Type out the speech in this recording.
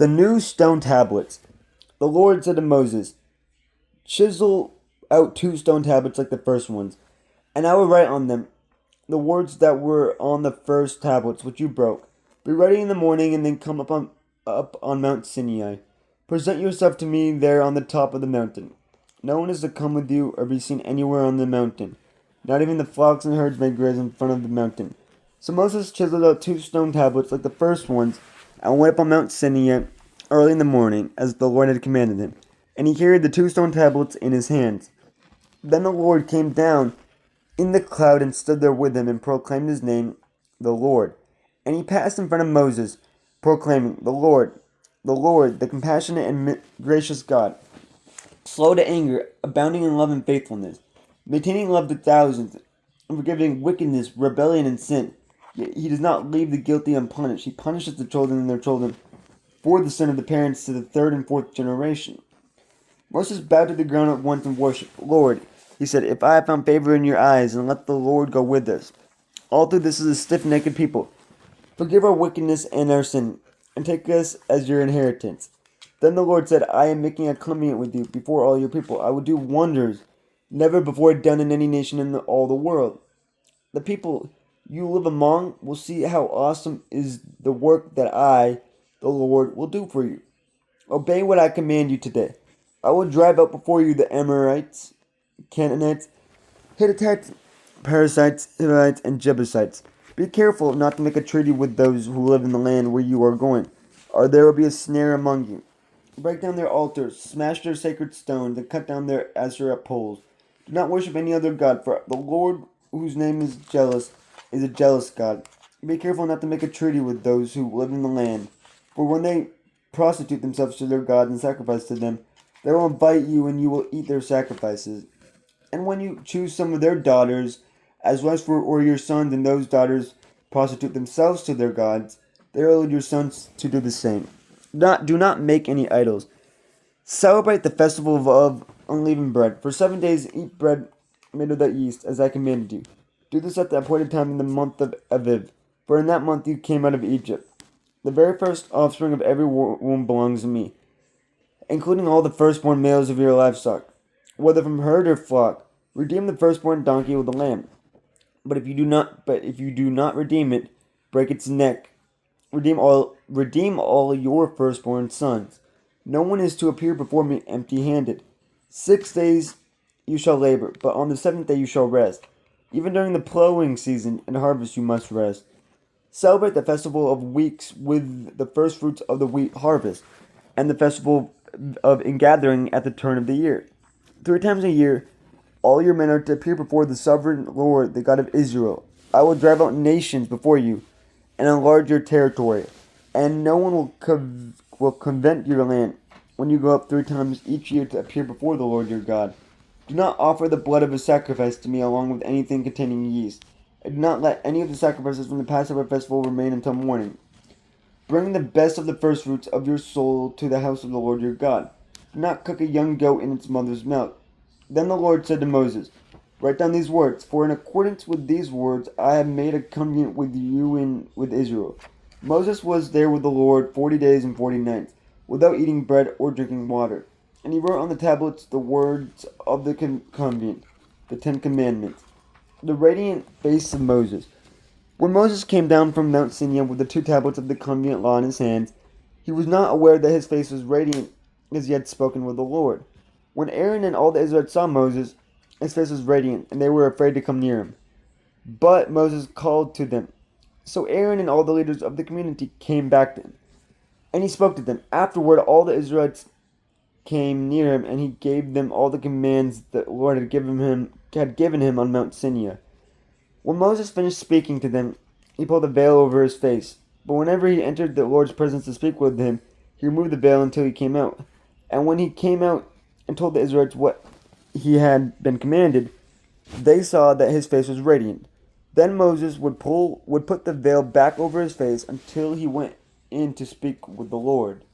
The new stone tablets. The Lord said to Moses, chisel out 2 stone tablets like the first ones, and I will write on them the words that were on the first tablets which you broke. Be ready in the morning and then come up on Mount Sinai. Present yourself to me there on the top of the mountain. No one is to come with you or be seen anywhere on the mountain. Not even the flocks and herds may graze in front of the mountain. So Moses chiseled out 2 stone tablets like the first ones and went up on Mount Sinai early in the morning, as the Lord had commanded him. And he carried the 2 stone tablets in his hands. Then the Lord came down in the cloud and stood there with him and proclaimed his name, the Lord. And he passed in front of Moses, proclaiming, the Lord, the compassionate and gracious God, slow to anger, abounding in love and faithfulness, maintaining love to thousands, and forgiving wickedness, rebellion, and sin. Yet he does not leave the guilty unpunished. He punishes the children and their children for the sin of the parents to the third and fourth generation. Moses bowed to the ground at once and worshipped. Lord, he said, if I have found favor in your eyes, and let the Lord go with us. All through this is a stiff-necked people. Forgive our wickedness and our sin, and take us as your inheritance. Then the Lord said, I am making a covenant with you before all your people. I will do wonders never before done in any nation in all the world. The people you live among will see how awesome is the work that I, the Lord, will do for you. Obey what I command you today. I will drive out before you the Amorites, Canaanites, Hittites, Perizzites, Hivites, and Jebusites. Be careful not to make a treaty with those who live in the land where you are going, or there will be a snare among you. Break down their altars, smash their sacred stones, and cut down their Asherah poles. Do not worship any other god, for the Lord, whose name is a jealous God. Be careful not to make a treaty with those who live in the land, for when they prostitute themselves to their gods and sacrifice to them, they will invite you and you will eat their sacrifices. And when you choose some of their daughters as wives for or your sons, and those daughters prostitute themselves to their gods, they will lead your sons to do the same. Do not make any idols. Celebrate the festival of unleavened bread. For 7 days eat bread made without yeast, as I commanded you. Do this at the appointed time in the month of Aviv, for in that month you came out of Egypt. The very first offspring of every womb belongs to me, including all the firstborn males of your livestock, whether from herd or flock. Redeem the firstborn donkey with a lamb. But if you do not redeem it, break its neck. Redeem all your firstborn sons. No one is to appear before me empty-handed. 6 days you shall labor, but on the 7th day you shall rest. Even during the plowing season and harvest you must rest. Celebrate the festival of weeks with the first fruits of the wheat harvest, and the festival of Ingathering at the turn of the year. 3 times a year, all your men are to appear before the sovereign Lord, the God of Israel. I will drive out nations before you, and enlarge your territory, and no one will covet your land when you go up 3 times each year to appear before the Lord your God. Do not offer the blood of a sacrifice to me along with anything containing yeast. And do not let any of the sacrifices from the Passover festival remain until morning. Bring the best of the firstfruits of your soul to the house of the Lord your God. Do not cook a young goat in its mother's milk. Then the Lord said to Moses, write down these words, for in accordance with these words I have made a covenant with you and with Israel. Moses was there with the Lord 40 days and 40 nights, without eating bread or drinking water. And he wrote on the tablets the words of the covenant, the 10 Commandments. The radiant face of Moses. When Moses came down from Mount Sinai with the 2 tablets of the covenant law in his hands, he was not aware that his face was radiant, as he had spoken with the Lord. When Aaron and all the Israelites saw Moses, his face was radiant, and they were afraid to come near him. But Moses called to them. So Aaron and all the leaders of the community came back to him, and he spoke to them. Afterward, all the Israelites came near him, and he gave them all the commands that the Lord had given him on Mount Sinai. When Moses finished speaking to them, he pulled a veil over his face. But whenever he entered the Lord's presence to speak with him, he removed the veil until he came out. And when he came out and told the Israelites what he had been commanded, they saw that his face was radiant. Then Moses would put the veil back over his face until he went in to speak with the Lord.